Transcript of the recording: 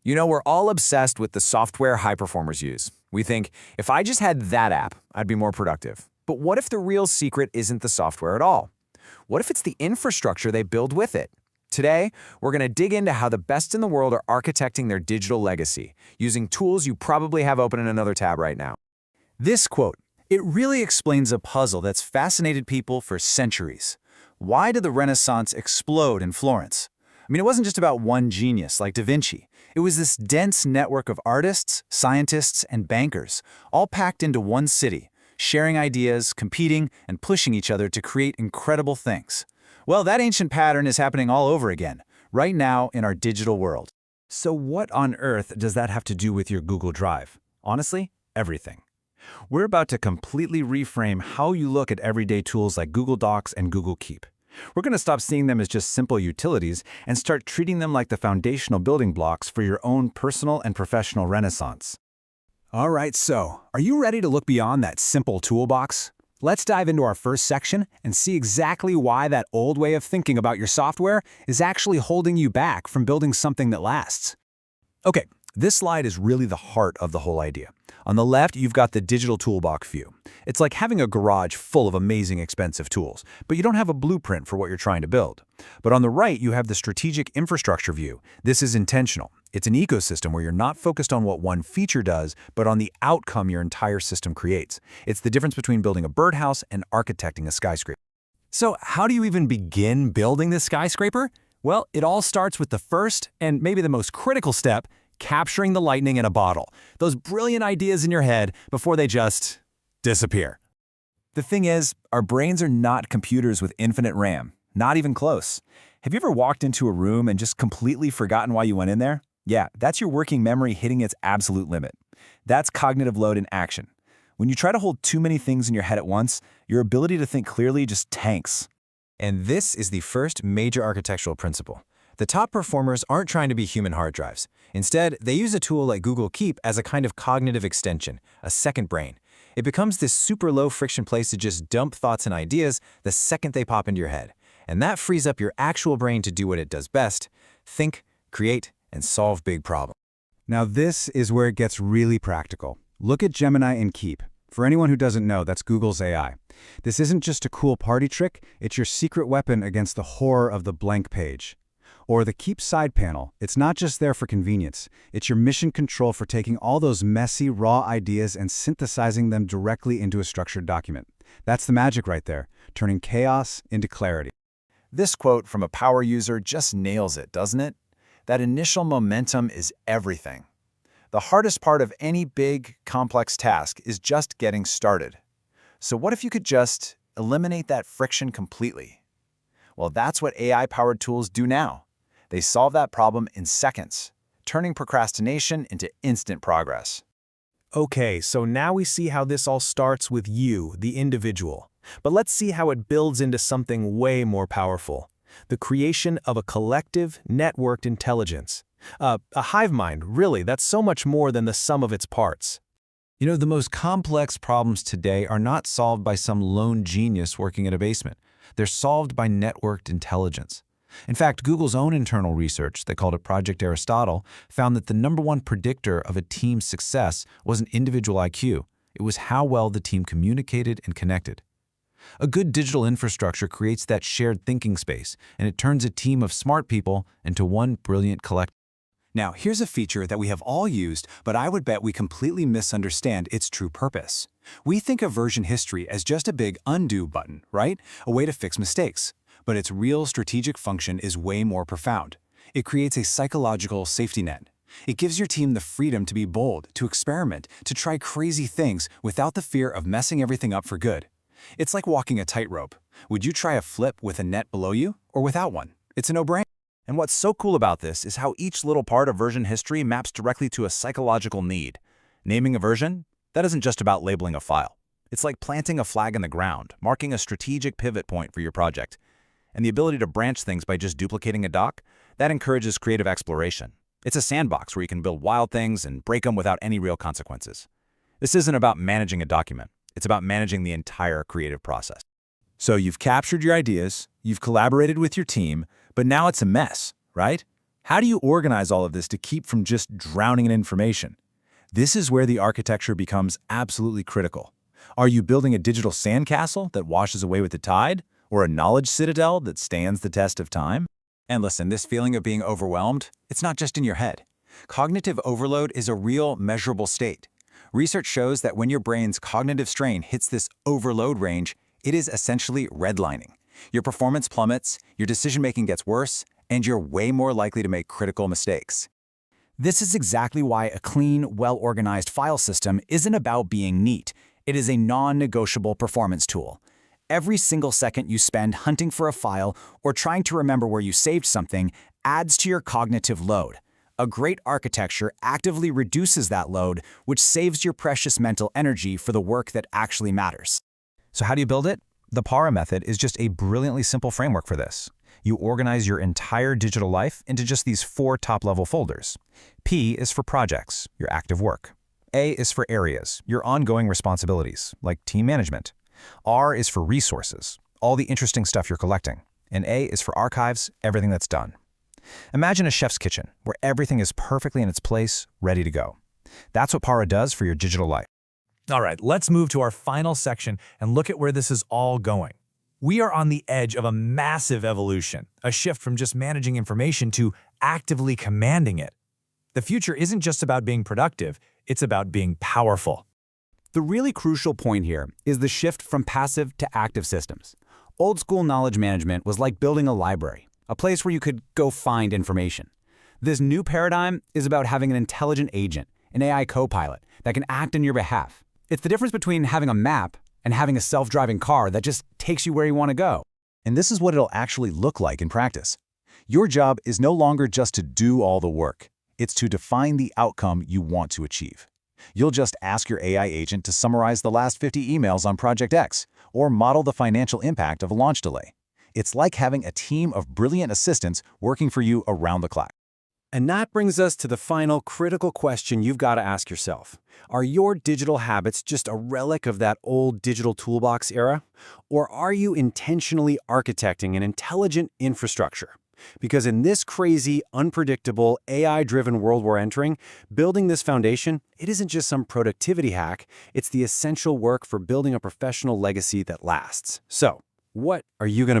You know, we're all obsessed with the software high performers use. We think, if I just had that app, I'd be more productive. But what if the real secret isn't the software at all? What if it's the infrastructure they build with it? Today, we're going to dig into how the best in the world are architecting their digital legacy, using tools you probably have open in another tab right now. This quote, it really explains a puzzle that's fascinated people for centuries. Why did the Renaissance explode in Florence? I mean, it wasn't just about one genius like Da Vinci. It was this dense network of artists, scientists, and bankers, all packed into one city, sharing ideas, competing, and pushing each other to create incredible things. Well, that ancient pattern is happening all over again, right now in our digital world. So what on earth does that have to do with your Google Drive? Honestly, everything. We're about to completely reframe how you look at everyday tools like Google Docs and Google Keep. We're going to stop seeing them as just simple utilities and start treating them like the foundational building blocks for your own personal and professional renaissance. All right, so are you ready to look beyond that simple toolbox? Let's dive into our first section and see exactly why that old way of thinking about your software is actually holding you back from building something that lasts. Okay, this slide is really the heart of the whole idea. On the left, you've got the digital toolbox view. It's like having a garage full of amazing expensive tools, but you don't have a blueprint for what you're trying to build. But on the right, you have the strategic infrastructure view. This is intentional. It's an ecosystem where you're not focused on what one feature does, but on the outcome your entire system creates. It's the difference between building a birdhouse and architecting a skyscraper. So how do you even begin building this skyscraper? Well, it all starts with the first and maybe the most critical step, capturing the lightning in a bottle. Those brilliant ideas in your head before they just disappear. The thing is, our brains are not computers with infinite RAM, not even close. Have you ever walked into a room and just completely forgotten why you went in there? Yeah, that's your working memory hitting its absolute limit. That's cognitive load in action. When you try to hold too many things in your head at once, your ability to think clearly just tanks. And this is the first major architectural principle. The top performers aren't trying to be human hard drives. Instead, they use a tool like Google Keep as a kind of cognitive extension, a second brain. It becomes this super low-friction place to just dump thoughts and ideas the second they pop into your head. And that frees up your actual brain to do what it does best: think, create, and solve big problems. Now this is where it gets really practical. Look at Gemini and Keep. For anyone who doesn't know, that's Google's AI. This isn't just a cool party trick, it's your secret weapon against the horror of the blank page. Or the Keep side panel, it's not just there for convenience, it's your mission control for taking all those messy, raw ideas and synthesizing them directly into a structured document. That's the magic right there, turning chaos into clarity. This quote from a power user just nails it, doesn't it? That initial momentum is everything. The hardest part of any big, complex task is just getting started. So what if you could just eliminate that friction completely? Well, that's what AI-powered tools do now. They solve that problem in seconds, turning procrastination into instant progress. Okay, so now we see how this all starts with you, the individual. But let's see how it builds into something way more powerful: the creation of a collective, networked intelligence. A hive mind, really, that's so much more than the sum of its parts. You know, the most complex problems today are not solved by some lone genius working in a basement. They're solved by networked intelligence. In fact, Google's own internal research, they called it Project Aristotle, found that the #1 predictor of a team's success wasn't individual IQ. It was how well the team communicated and connected. A good digital infrastructure creates that shared thinking space, and it turns a team of smart people into one brilliant collective. Now, here's a feature that we have all used, but I would bet we completely misunderstand its true purpose. We think of version history as just a big undo button, right? A way to fix mistakes. But its real strategic function is way more profound. It creates a psychological safety net. It gives your team the freedom to be bold, to experiment, to try crazy things without the fear of messing everything up for good. It's like walking a tightrope. Would you try a flip with a net below you or without one? It's a no-brainer. And what's so cool about this is how each little part of version history maps directly to a psychological need. Naming a version? That isn't just about labeling a file. It's like planting a flag in the ground, marking a strategic pivot point for your project. And the ability to branch things by just duplicating a doc, that encourages creative exploration. It's a sandbox where you can build wild things and break them without any real consequences. This isn't about managing a document. It's about managing the entire creative process. So you've captured your ideas, you've collaborated with your team, but now it's a mess, right? How do you organize all of this to keep from just drowning in information? This is where the architecture becomes absolutely critical. Are you building a digital sandcastle that washes away with the tide, or a knowledge citadel that stands the test of time? And listen, this feeling of being overwhelmed, it's not just in your head. Cognitive overload is a real, measurable state. Research shows that when your brain's cognitive strain hits this overload range, it is essentially redlining. Your performance plummets, your decision-making gets worse, and you're way more likely to make critical mistakes. This is exactly why a clean, well-organized file system isn't about being neat. It is a non-negotiable performance tool. Every single second you spend hunting for a file or trying to remember where you saved something adds to your cognitive load. A great architecture actively reduces that load, which saves your precious mental energy for the work that actually matters. So how do you build it? The Bora method is just a brilliantly simple framework for this. You organize your entire digital life into just these 4 top-level folders. P is for projects, your active work. A is for areas, your ongoing responsibilities, like team management. R is for resources, all the interesting stuff you're collecting. And A is for archives, everything that's done. Imagine a chef's kitchen, where everything is perfectly in its place, ready to go. That's what Bora does for your digital life. All right, let's move to our final section and look at where this is all going. We are on the edge of a massive evolution, a shift from just managing information to actively commanding it. The future isn't just about being productive, it's about being powerful. The really crucial point here is the shift from passive to active systems. Old-school knowledge management was like building a library, a place where you could go find information. This new paradigm is about having an intelligent agent, an AI co-pilot, that can act on your behalf. It's the difference between having a map and having a self-driving car that just takes you where you want to go. And this is what it'll actually look like in practice. Your job is no longer just to do all the work. It's to define the outcome you want to achieve. You'll just ask your AI agent to summarize the last 50 emails on Project X, or model the financial impact of a launch delay. It's like having a team of brilliant assistants working for you around the clock. And that brings us to the final critical question you've got to ask yourself. Are your digital habits just a relic of that old digital toolbox era? Or are you intentionally architecting an intelligent infrastructure? Because in this crazy, unpredictable, AI-driven world we're entering, building this foundation, it isn't just some productivity hack, it's the essential work for building a professional legacy that lasts. So, what are you going to build?